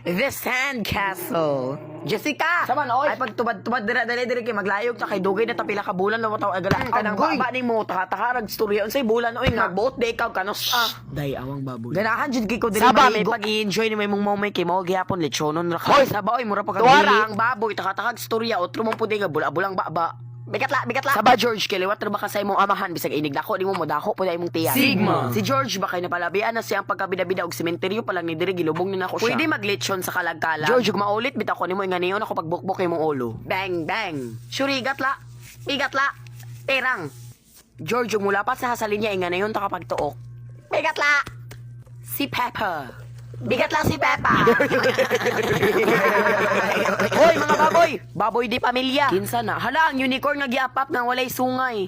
The Sandcastle. Jessica! Saman, oy. Ay, pagtubad-tubad dali kay maglayog ta kay dugay na tapila ka bulan na wataw agala ka nang Agoy. baba ni mo taka-takarag storya unsay bulan oy nga buot day ikaw kanos Day, awang baboy. Ganahan jud kay ko diri Saba, may amigo. pag-enjoy ni may mong momay kay mao gihapon lechonon ra ka. Hoy, saba oy mura pa ka tuwara ang baboy taka-takag storya otro mong puday nga bula-bulang baba. Bigatla. Saba George, kiliwat ra ba ka sa imong amahan bisag inig dako di mo modako po imong tiyan. Sigma. Si George ba kay napalabian na siyang pagkabida-bida og sementeryo pa lang ni diri gilubong ni nako siya. Pwede maglechon sa kalagkalag. George, ug maulit bitaw ko nimo inganiyon ako pagbukbok imong ulo. Bang bang. Sure igatla. Terang. George, ug mula pa sa hasalin niya inganayon ta kapag tuok. Bigatla. Si Peppa. Bigatla si Peppa. Hoy mga baboy, baboy di pamilya. Kinsa na? Hala, ang unicorn nga giapap nang walay sungay.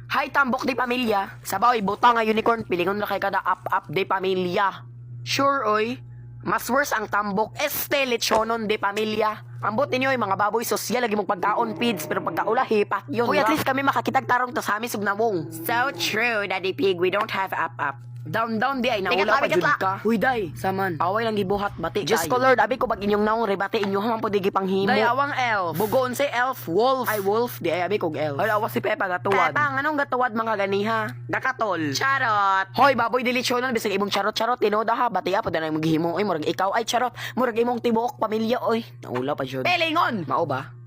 Hay tambok di pamilya. Sabaw buta nga unicorn pilingon na kay kada up di pamilya. Sure oy. Mas worse ang tambok este lechonon de pamilya. Ambot ninyo yung mga baboy sosyal lagi mong pagkaon feeds pero pagkaula hipak yun. Uy, at least kami makakitag tarong to sa amin sugnamong. So true, Daddy Pig, we don't have up. Down di ay naula pa jud ka. Huy day, saman. Away lang gibuhat bati kayo. Just Lord, abi ko bag inyong naong rebate inyo haman po digi panghimo. Day awang elf. Bugoon say elf, wolf. Ay wolf di ay abi kog elf. Ay awas si Pepa gatuwad. Pepa, anong gatuwad mga ganiha? Gakatol. Charot. Hoy baboy dilisyonon bisag imong charot tinoda ha bati pa danay maghimo. Oy murag ikaw ay charot. Murag imong tibuok pamilya oy. Naula pa jud. Pelingon. Mao ba?